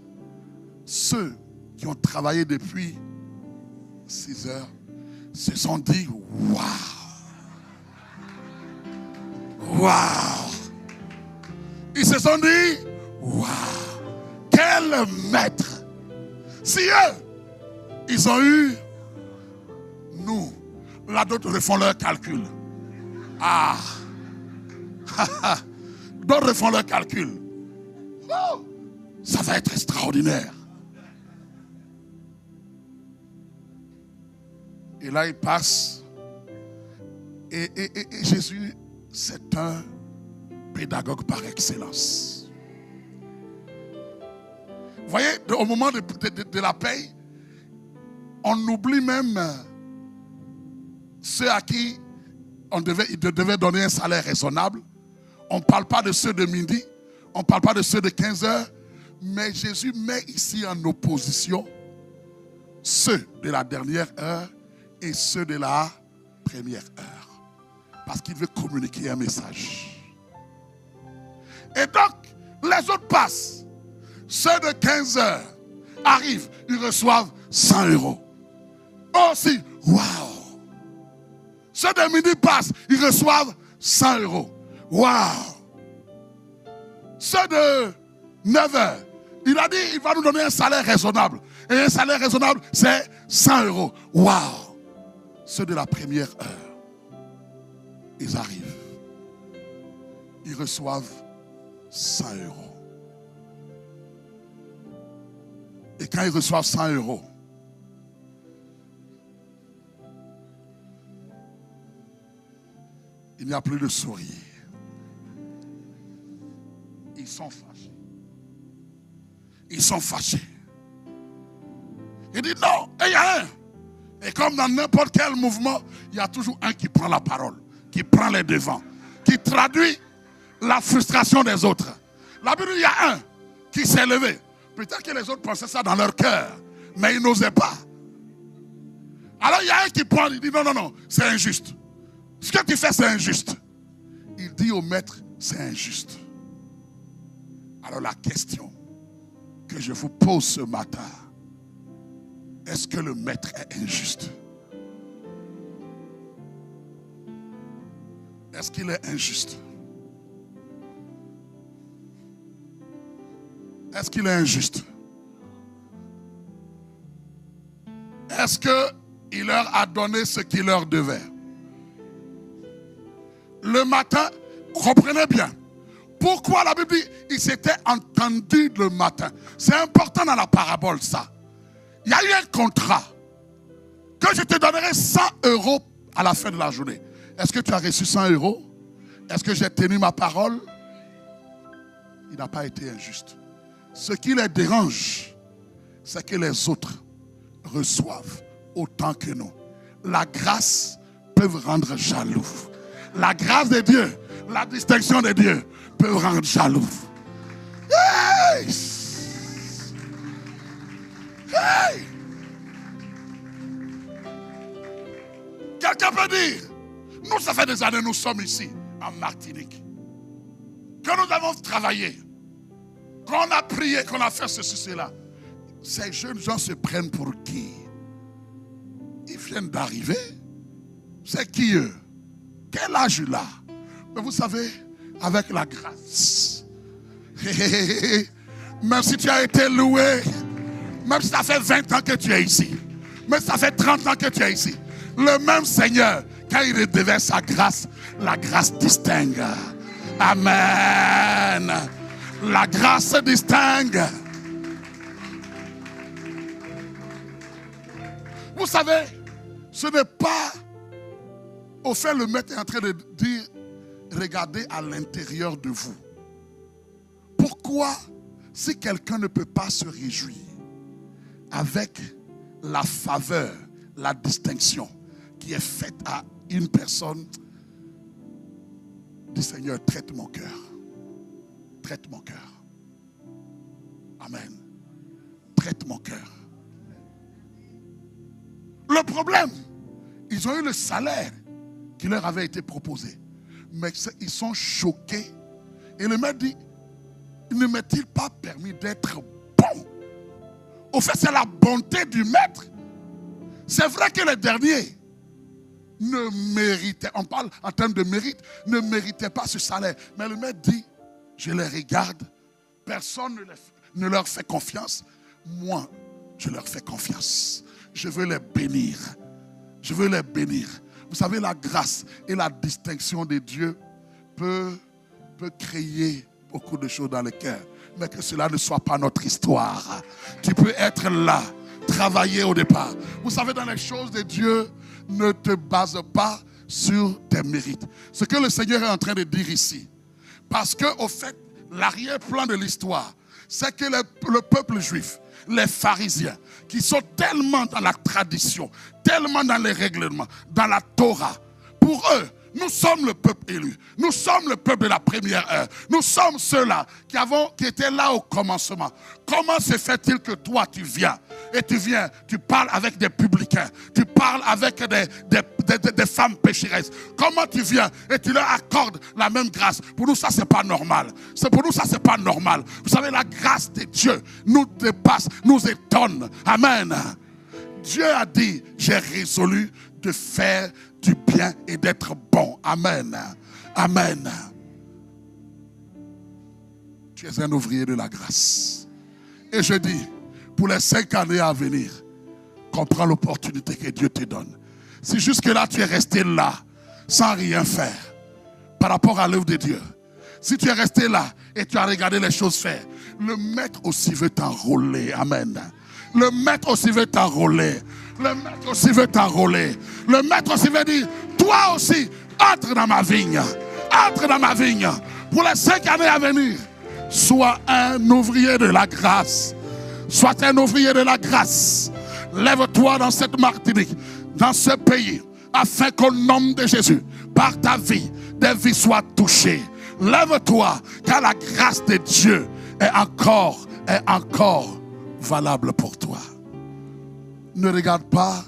ceux qui ont travaillé depuis 6 heures se sont dit, waouh, waouh. Ils se sont dit, waouh, quel maître. Si eux, ils ont eu, nous, là d'autres refont leur calcul. Ah, d'autres refont leur calcul. Oh, ça va être extraordinaire. Et là, il passe. Et Jésus, c'est un pédagogue par excellence. Vous voyez, au moment de la paye, on oublie même ceux à qui il devait donner un salaire raisonnable. On ne parle pas de ceux de midi, on ne parle pas de ceux de 15 heures, mais Jésus met ici en opposition ceux de la dernière heure et ceux de la première heure. Parce qu'il veut communiquer un message. Et donc, les autres passent. Ceux de 15 heures arrivent, ils reçoivent 100 euros. Aussi, waouh! Ceux de midi passent, ils reçoivent 100 euros. Waouh! Ceux de 9 heures, il a dit il va nous donner un salaire raisonnable. Et un salaire raisonnable, c'est 100 euros. Waouh! Ceux de la première heure, ils arrivent. Ils reçoivent 100 euros. Et quand ils reçoivent 100 euros, il n'y a plus de sourire. Ils sont fâchés. Ils sont fâchés. Il dit non, et il y a un. Et comme dans n'importe quel mouvement, il y a toujours un qui prend la parole, qui prend les devants, qui traduit la frustration des autres. La Bible, il y a un qui s'est levé. Peut-être que les autres pensaient ça dans leur cœur, mais ils n'osaient pas. Alors il y a un qui prend, il dit non, non, non, c'est injuste. Ce que tu fais, c'est injuste. Il dit au maître, c'est injuste. Alors la question que je vous pose ce matin, est-ce que le maître est injuste? Est-ce qu'il est injuste? Est-ce qu'il est injuste? Est-ce qu'il leur a donné ce qu'il leur devait? Le matin, comprenez bien. Pourquoi la Bible dit il s'était entendu le matin? C'est important dans la parabole ça. Il y a eu un contrat que je te donnerai 100 euros à la fin de la journée. Est-ce que tu as reçu 100 euros? Est-ce que j'ai tenu ma parole? Il n'a pas été injuste. Ce qui les dérange, c'est que les autres reçoivent autant que nous. La grâce peut rendre jaloux. La grâce de Dieu, la distinction de Dieu peut rendre jaloux. Hey! Hey! Quelqu'un peut dire, nous ça fait des années nous sommes ici en Martinique, que nous avons travaillé. Quand on a prié, qu'on a fait ceci, cela, ces jeunes gens se prennent pour qui? Ils viennent d'arriver. C'est qui eux? Quel âge là? Mais vous savez, avec la grâce, même si tu as été loué, même si ça fait 20 ans que tu es ici, même si ça fait 30 ans que tu es ici, le même Seigneur, quand il redevait sa grâce, la grâce distingue. Amen. La grâce distingue. Vous savez, ce n'est pas au fait le maître est en train de dire regardez à l'intérieur de vous. Pourquoi, si quelqu'un ne peut pas se réjouir avec la faveur, la distinction qui est faite à une personne, dit Seigneur, traite mon cœur. Traite mon cœur. Amen. Traite mon cœur. Le problème, ils ont eu le salaire qui leur avait été proposé. Mais ils sont choqués. Et le maître dit, ne m'est-il pas permis d'être bon? Au fait, c'est la bonté du maître. C'est vrai que les derniers ne méritaient, on parle en termes de mérite, ne méritaient pas ce salaire. Mais le maître dit, je les regarde, personne ne leur fait confiance. Moi, je leur fais confiance. Je veux les bénir. Je veux les bénir. Vous savez, la grâce et la distinction de Dieu peut créer beaucoup de choses dans le cœur. Mais que cela ne soit pas notre histoire. Tu peux être là, travailler au départ. Vous savez, dans les choses de Dieu, ne te base pas sur tes mérites. Ce que le Seigneur est en train de dire ici. Parce que, au fait, l'arrière-plan de l'histoire, c'est que le peuple juif, les pharisiens, qui sont tellement dans la tradition, tellement dans les règlements, dans la Torah, pour eux, nous sommes le peuple élu. Nous sommes le peuple de la première heure. Nous sommes ceux-là qui étaient là au commencement. Comment se fait-il que toi tu viens et tu parles avec des publicains, tu parles avec des femmes pécheresses. Comment tu viens et tu leur accordes la même grâce? Pour nous, ça, c'est pas normal. Pour nous, ça, c'est pas normal. Vous savez, la grâce de Dieu nous dépasse, nous étonne. Amen. Dieu a dit, j'ai résolu de faire du bien et d'être bon. Amen. Amen. Tu es un ouvrier de la grâce. Et je dis, pour les 5 années à venir, comprends l'opportunité que Dieu te donne. Si jusque-là tu es resté là, sans rien faire, par rapport à l'œuvre de Dieu, si tu es resté là et tu as regardé les choses faire, le maître aussi veut t'enrôler. Amen. Le maître aussi veut t'enrôler. Le maître aussi veut t'enrôler. Le maître aussi veut dire, toi aussi, entre dans ma vigne. Entre dans ma vigne. Pour les 5 années à venir, sois un ouvrier de la grâce. Sois un ouvrier de la grâce. Lève-toi dans cette Martinique, dans ce pays, afin qu'au nom de Jésus, par ta vie, des vies soient touchées. Lève-toi, car la grâce de Dieu est encore valable pour toi. Ne regarde pas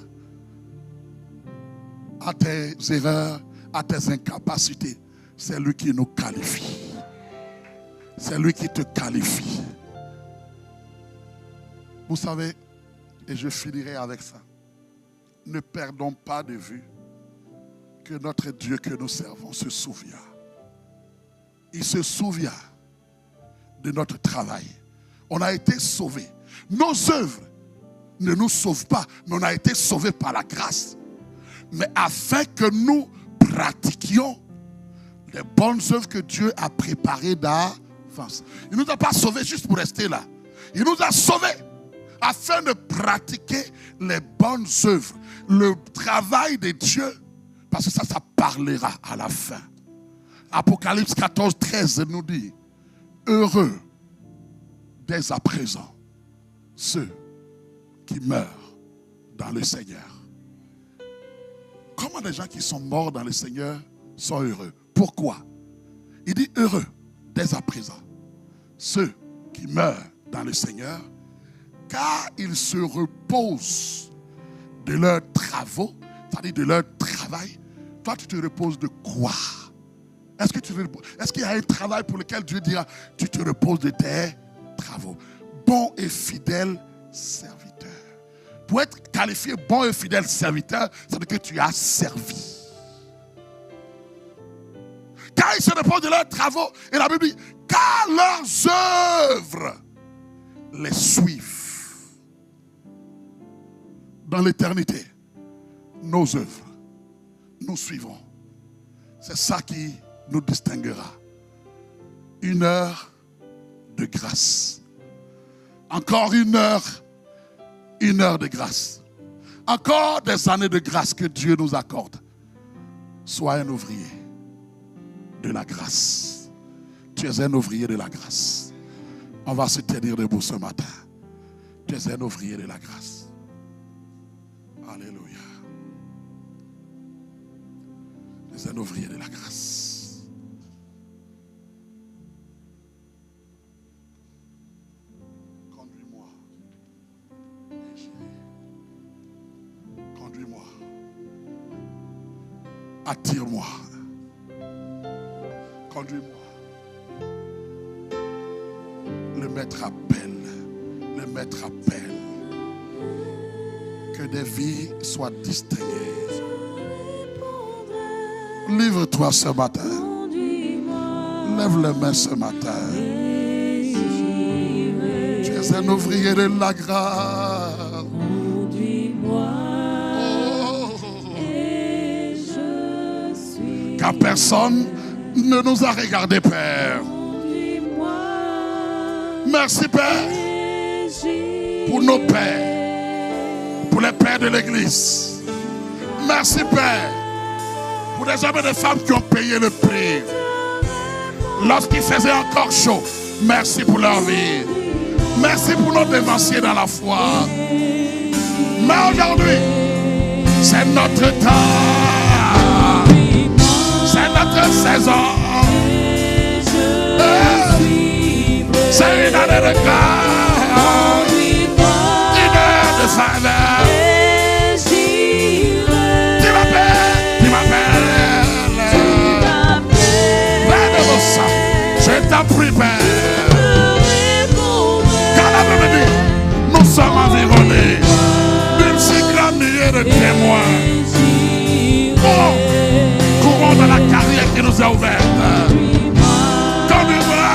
à tes erreurs, à tes incapacités. C'est lui qui nous qualifie. C'est lui qui te qualifie. Vous savez, et je finirai avec ça, ne perdons pas de vue que notre Dieu que nous servons se souvient. Il se souvient de notre travail. On a été sauvés. Nos œuvres ne nous sauvent pas, mais on a été sauvés par la grâce. Mais afin que nous pratiquions les bonnes œuvres que Dieu a préparées d'avance. Il ne nous a pas sauvés juste pour rester là. Il nous a sauvés afin de pratiquer les bonnes œuvres, le travail de Dieu, parce que ça parlera à la fin. Apocalypse 14, 13 nous dit, heureux dès à présent ceux qui meurent dans le Seigneur. Comment les gens qui sont morts dans le Seigneur sont heureux? Pourquoi? Il dit heureux dès à présent ceux qui meurent dans le Seigneur, car ils se reposent de leurs travaux, c'est-à-dire de leur travail. Toi, tu te reposes de quoi? Est-ce qu'il y a un travail pour lequel Dieu dira tu te reposes de tes travaux. Bon et fidèle serviteur. Pour être qualifié bon et fidèle serviteur, ça veut dire que tu as servi. Car ils se reposent de leurs travaux. Et la Bible dit, car leurs œuvres les suivent. Dans l'éternité, nos œuvres nous suivront. C'est ça qui nous distinguera. 1 heure de grâce. Encore 1 heure. 1 heure de grâce. Encore des années de grâce que Dieu nous accorde. Sois un ouvrier de la grâce. Tu es un ouvrier de la grâce. On va se tenir debout ce matin. Tu es un ouvrier de la grâce. Alléluia. Tu es un ouvrier de la grâce. Conduis-moi. Et j'irai. Conduis-moi. Attire-moi. Conduis-moi. Le maître appelle. Le maître appelle. Que des vies soient distinguées. Livre-toi ce matin. Lève les mains ce matin. Tu es un ouvrier de la grâce. Car personne ne nous a regardé, Père. Merci, Père, pour nos pères, pour les pères de l'Église. Merci, Père, pour les hommes et les femmes qui ont payé le prix. Lorsqu'il faisait encore chaud, merci pour leur vie. Merci pour nos dévanciers dans la foi. Mais aujourd'hui, c'est notre temps. C'est notre saison. C'est une année de grâce. Une heure de faveur. Tu m'appelles. Père de mon sang, je t'en prie, Père. Car la Bible dit, nous sommes environnés d'une si grande nuée de témoins. Oh, courons dans la carrière qui nous est ouverte. Conduis-moi.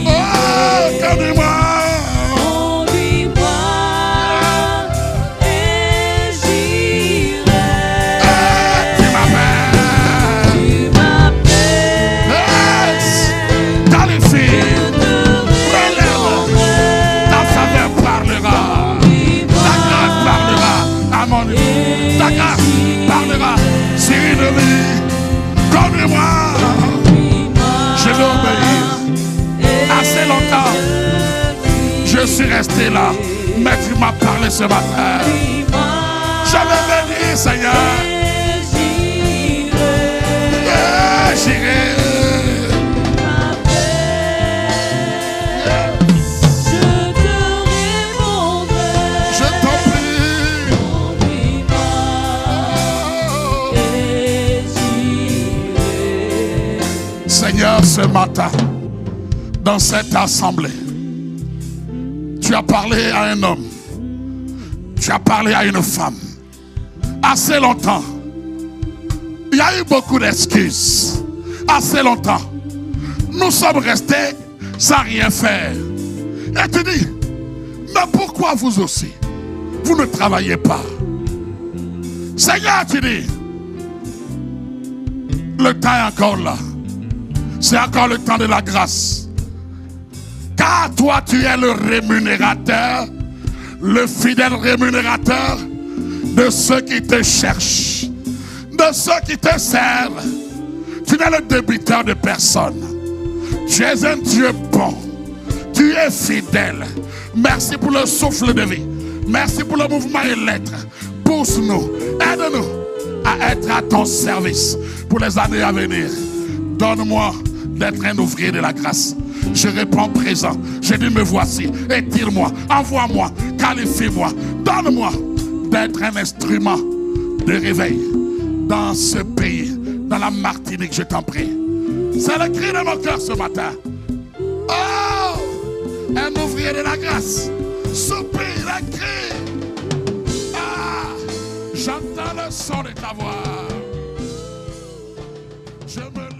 Oh, conduis-moi. Et j'irai. Tu m'appelles. Dans les filles, relève. Ta faveur parlera. Ta grâce parlera à mon vie. Ta grâce parlera sur une vie. Conduis-moi. Je veux obéir. Assez longtemps, je suis resté là. Mais tu m'as parlé ce matin. Je vais venir, Seigneur. J'irai. Je t'en prie. Seigneur, ce matin, dans cette assemblée, tu as parlé à un homme, tu as parlé à une femme. Assez longtemps, il y a eu beaucoup d'excuses. Assez longtemps, nous sommes restés sans rien faire. Et tu dis, mais pourquoi vous aussi, vous ne travaillez pas? Seigneur, tu dis, le temps est encore là. C'est encore le temps de la grâce. Car toi, tu es le rémunérateur, le fidèle rémunérateur de ceux qui te cherchent, de ceux qui te servent. Tu n'es le débiteur de personne. Tu es un Dieu bon. Tu es fidèle. Merci pour le souffle de vie. Merci pour le mouvement et l'être. Pousse-nous, aide-nous à être à ton service pour les années à venir. Donne-moi d'être un ouvrier de la grâce. Je réponds présent. Je dis me voici. Étire-moi, envoie-moi, qualifie-moi. Donne-moi d'être un instrument de réveil dans ce pays, dans la Martinique, je t'en prie. C'est le cri de mon cœur ce matin. Oh, un ouvrier de la grâce. Soupir, un cri. Ah, j'entends le son de ta voix. Je me